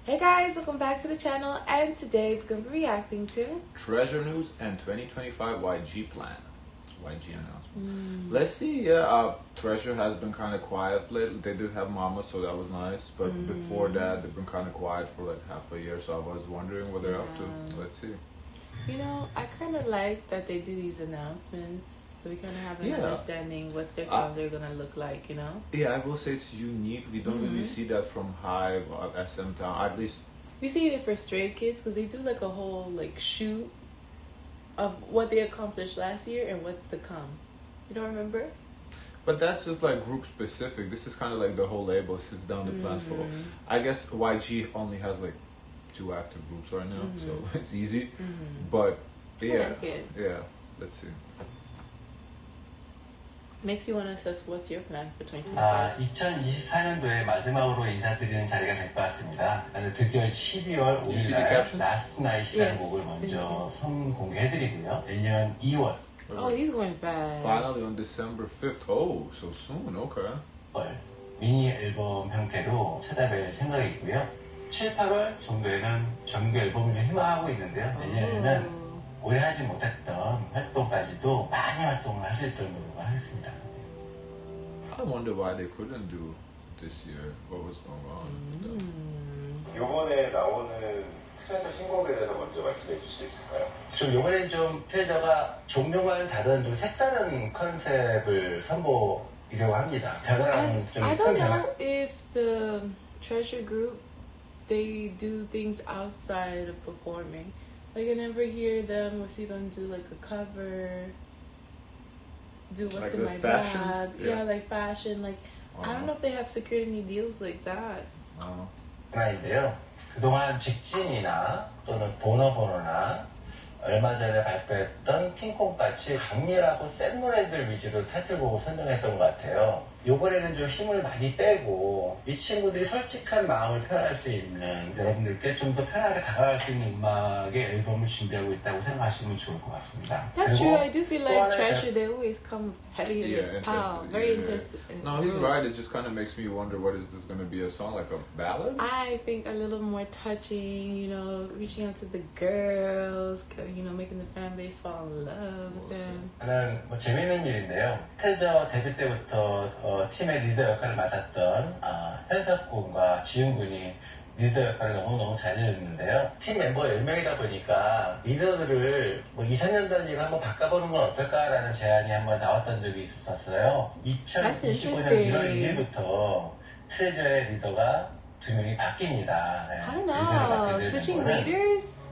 Hey guys, welcome back to the channel, and today we're going to be reacting to Treasure News and 2025 YG plan. YG announcement. Mm. Let's see, Treasure has been kind of quiet lately. They did have Mama, so that was nice. But before that, they've been kind of quiet for like half a year, so I was wondering what they're up to. Let's see. You know, I kind of like that they do these announcements, so we kind of have an understanding what's their calendar going to look like, you know? Yeah, I will say it's unique. We don't really see that from Hive or SM Town, at least. We see it for Stray Kids because they do like a whole like shoot of what they accomplished last year and what's to come. You don't remember? But that's just like group specific. This is kind of like the whole label sits down the plans for. I guess YG only has like 2 active groups right now, so it's easy. But yeah, yeah. Let's see. Makes you want to assess what's your plan for 2025? 2024년도에 마지막으로 인사드리는 자리가 될 것 같습니다. 드디어 12월 5일날 라스트 나잇이라는 곡을 먼저 선공개해드리고요. 내년 2월. Oh, he's going fast. Finally on December 5th. Oh, so soon. Okay. 미니 앨범 형태로 찾아뵐 생각이고요. 7, 8월 정도에는 정규 앨범을 희망하고 있는데요. 내년에는 올해 하지 못했던 활동까지도 많이 활동을 할 수 있도록 노력을 하겠습니다. I wonder why they couldn't do this year. What was going on? 이번에 나오는 트레저 신곡에 대해서 먼저 말씀해 주실 수 있을까요? 좀 이번엔 좀 트레저가 종묘와는 다른 좀 색다른 컨셉을 선보이려고 합니다. 변화랑 좀 I 큰 don't 변화. know if the Treasure group they do things outside of performing. Like I never hear them or see them do like a cover, do what's like in my fashion? bag. Yeah, like fashion. Like I don't know if they have secured any deals like that. 인데요. 그동안 직진이나 또는 보너보너나 얼마 전에 발표했던 킹콩같이 강렬하고 센 노래들 위주로 타이틀곡을 선정했던 것 같아요. 이번에는 좀 힘을 많이 빼고 이 친구들이 솔직한 마음을 표현할 수 있는 여러분들께 좀 더 편하게 다가갈 수 있는 음악의 앨범을 준비하고 있다고 생각하시면 좋을 것 같습니다. That's true. I do feel like Treasure they always come heavy in its style, very intense. No, he's right. It just kind of makes me wonder, what is this going to be, a song like a ballad? I think a little more touching, you know, reaching out to the girls, you know, making the fan base fall in love with them. 하나는 뭐 재미있는 일인데요. 트레저 데뷔 때부터 팀의 리더 역할을 맡았던 현석 군과 지훈 군이 리더 역할을 너무너무 잘 해줬는데요. 팀 멤버 10명이다 보니까 리더들을 뭐 2, 3년 단위로 한번 바꿔보는 건 어떨까라는 제안이 한번 나왔던 적이 있었어요. 2025년 1월 1일부터 트레저의 리더가 2명이 바뀝니다. I don't know. Switching leaders?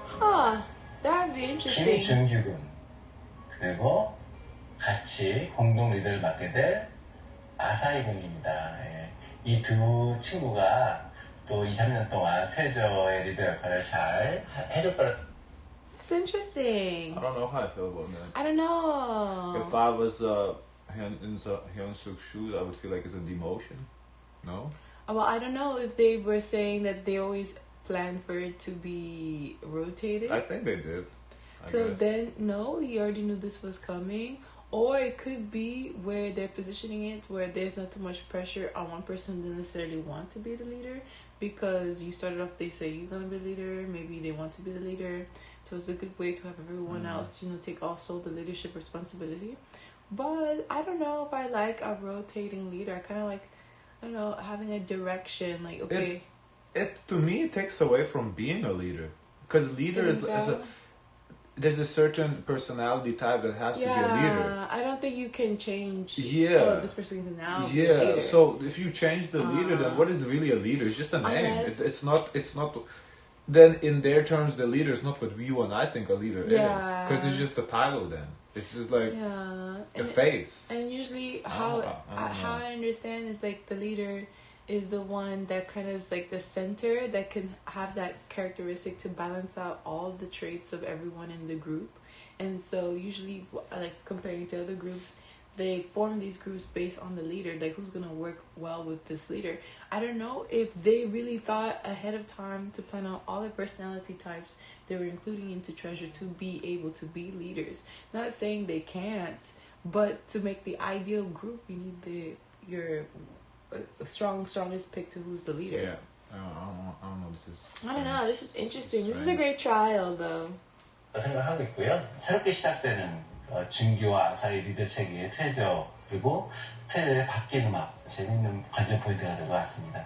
Huh. That'd be interesting. 김준규 군 그리고 같이 공동 리더를 맡게 될 아사히 군입니다. 이 두 친구가 또 2, 3년 동안 트레저의 리더 역할을 잘 해줄 거라. It's interesting. I don't know how I feel about that. I don't know. If I was in Hyunsuk's shoes, I would feel like it's a demotion. No? Well, I don't know if they were saying that they always plan for it to be rotated. I think they did. I guess. Then, no, he already knew this was coming. Or it could be where they're positioning it where there's not too much pressure on one person to necessarily want to be the leader, because you started off, they say you're going to be the leader, maybe they want to be the leader. So it's a good way to have everyone else, you know, take also the leadership responsibility. But I don't know if I like a rotating leader. I kind of like, I don't know, having a direction. Like, okay. It to me, it takes away from being a leader. Because leader is there's a certain personality type that has to be a leader. I don't think you can change. Yeah, this person can now. Yeah, be a leader. So if you change the leader, then what is really a leader? It's just a name. It's not. Then in their terms, the leader is not what you and I think a leader is, because it's just a title. Then it's just like a face. And usually, how I understand is like the leader is the one that kind of is like the center that can have that characteristic to balance out all the traits of everyone in the group. And so usually, like comparing to other groups, they form these groups based on the leader, like who's gonna work well with this leader. I don't know if they really thought ahead of time to plan out all the personality types they were including into Treasure to be able to be leaders. Not saying they can't, but to make the ideal group, you need your a strongest pick to who's the leader. Yeah. I don't know. I don't know. This is interesting. This is a great trial, though. 생각하고 있고요. 새롭게 시작되는 준규와 아사히 리더 체계의 트레저 그리고 트레저의 바뀐 음악 재밌는 관전 포인트가 될 것 같습니다.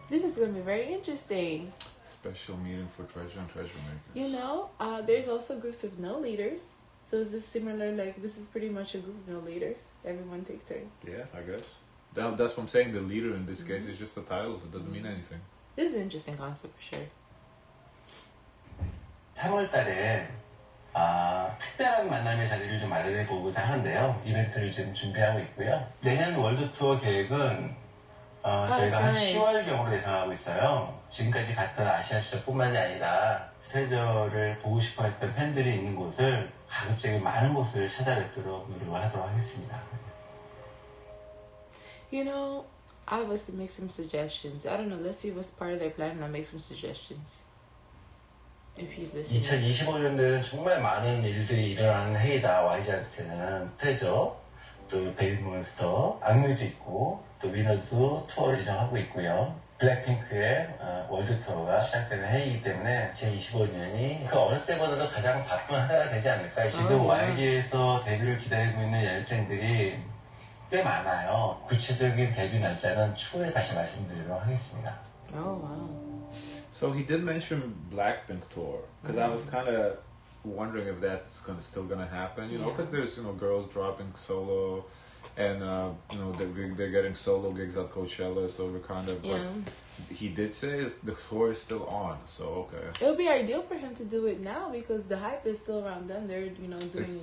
This is going to be very interesting. Special meeting for treasure and treasure makers. You know, there's also groups with no leaders. So is this similar? Like this is pretty much a group with no leaders. Everyone takes turns. Yeah, I guess. That's what I'm saying. The leader in this case is just a title. It doesn't mean anything. This is an interesting concept for sure. 3월달에 특별한 만남의 자리를 좀 마련해 보고자 하는데요. 이벤트를 지금 준비하고 있고요. 내년 월드 투어 계획은 저희가 한 nice. 10월경으로 예상하고 있어요. 지금까지 갔던 아시아 시절뿐만이 아니라 트레저를 보고 싶어 했던 팬들이 있는 곳을 가급적인 많은 곳을 찾아뵙도록 노력을 하도록 하겠습니다. You know, I was to make some suggestions. I don't know. Let's see what's part of their plan, and I'll make some suggestions. If he's listening. 2025년도에는 정말 많은 일들이 일어나는 해이다. YG한테는 트레저, 또 베이비몬스터, 악뮤도 있고 또 위너도 투어를 예정하고 있고요. 블랙핑크의 월드 투어가 시작되는 해이기 때문에 2025년이 그 어느 때보다도 가장 바쁜 한 해가 되지 않을까. 지금 YG에서 데뷔를 기다리고 있는 열정들이 꽤 많아요. 구체적인 데뷔 날짜는 추후에 다시 말씀드리도록 하겠습니다. Oh wow. So he did mention Blackpink tour because I was kind of wondering if that's still gonna happen, you know, because there's girls dropping solo, and they're getting solo gigs at Coachella, so we're kind of. Yeah. But he did say the tour is still on, so okay. It would be ideal for him to do it now because the hype is still around them. They're doing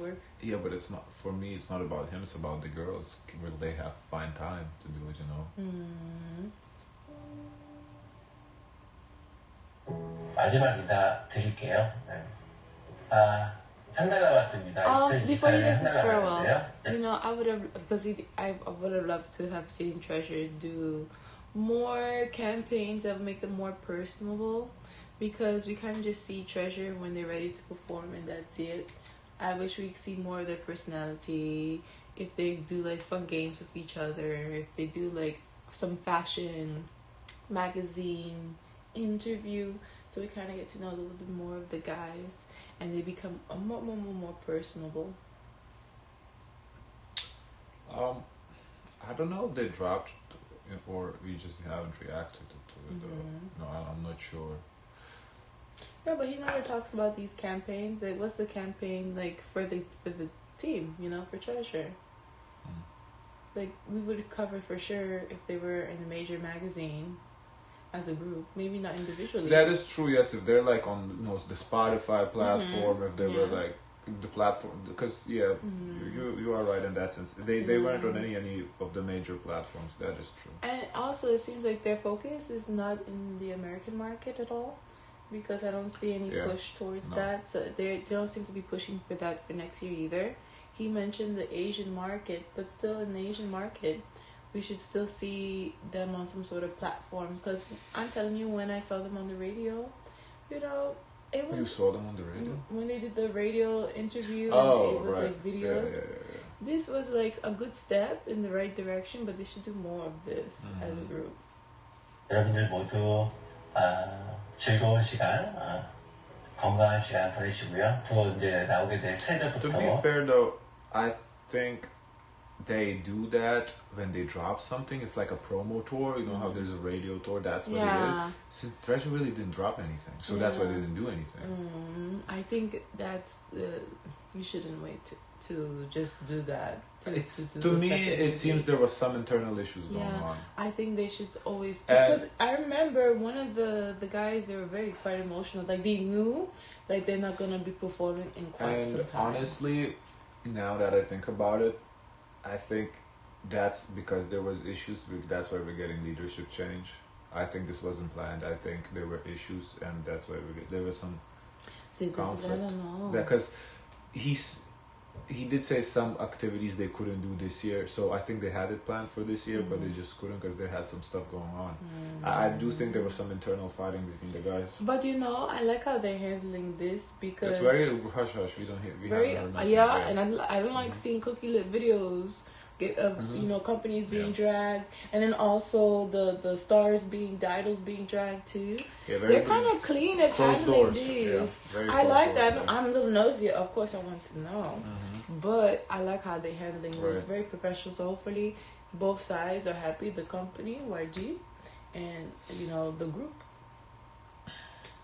work. Yeah, but it's not for me. It's not about him. It's about the girls. Will they find time to do it? You know. 마지막 인사 드릴게요. 네. 한 달 남았습니다. Before you listen to 2024년 한 달 farewell, 남았는데요. I would have I would have loved to have seen Treasure do more campaigns that would make them more personable, because we kind of just see Treasure when they're ready to perform and that's it. I wish we could see more of their personality. If they do like fun games with each other, if they do like some fashion magazine interview, so we kind of get to know a little bit more of the guys and they become more personable. I don't know if they dropped or we just haven't reacted to it. No, I'm not sure. Yeah, but he never talks about these campaigns. Like, what's the campaign like for the team? For Treasure. Like, we would cover for sure if they were in a major magazine as a group, maybe not individually. That is true. Yes, if they're like on the Spotify platform, if they were like the platform, because you are right in that sense. They weren't on any of the major platforms. That is true. And also, it seems like their focus is not in the American market at all, because I don't see any push towards that. So they don't seem to be pushing for that for next year either. He mentioned the Asian market, but still in the Asian market, we should still see them on some sort of platform. Because I'm telling you, when I saw them on the radio, it was... You saw them on the radio? When they did the radio interview, and it was right. like video. Yeah. This was like a good step in the right direction, but they should do more of this as a group. 여러분들 모두 즐거운 시간, 건강한 시간 보내시고요. 또 이제 나오게 될 트레저부터. To be fair though, I think they do that when they drop something. It's like a promo tour. You know how there's a radio tour. That's what it is. Since Treasure really didn't drop anything, so that's why they didn't do anything. I think that's you shouldn't wait to just do that. To me, it seems there was some internal issues going on. I think they should always, because I remember one of the guys, they were quite emotional. Like they knew, like they're not gonna be performing in quite some time. Honestly, now that I think about it, I think that's because there was issues. That's why we're getting leadership change. I think this wasn't planned. I think there were issues, and that's why there was some conflict. I don't know. Because he did say some activities they couldn't do this year, so I think they had it planned for this year, but they just couldn't because they had some stuff going on. I do think there was some internal fighting between the guys. But I like how they're handling this, because it's very hush hush. We don't hear. We haven't heard nothing. And I don't like seeing cookie lit videos you know, companies being dragged, and then also the stars the idols being dragged too. Yeah, they're kind of clean at handling this. I like that. Yeah. I'm a little nosy, of course. I want to know, but I like how they're handling this. Very professional. So hopefully, both sides are happy. The company YG, and you know the group.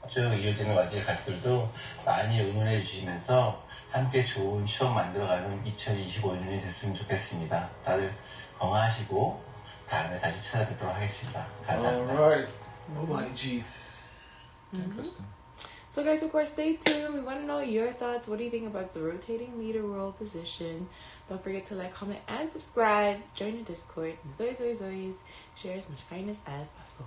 쭉 이어지는 YG 가족들도 많이 응원해 주시면서 함께 좋은 추억 만들어가는 2025년이 됐으면 좋겠습니다. 다들 건강하시고 다음에 다시 찾아뵙도록 하겠습니다. 감사합니다. Alright. YG. Interesting. So guys, of course, stay tuned. We want to know your thoughts. What do you think about the rotating leader role position? Don't forget to like, comment, and subscribe. Join the Discord. And always, share as much kindness as possible.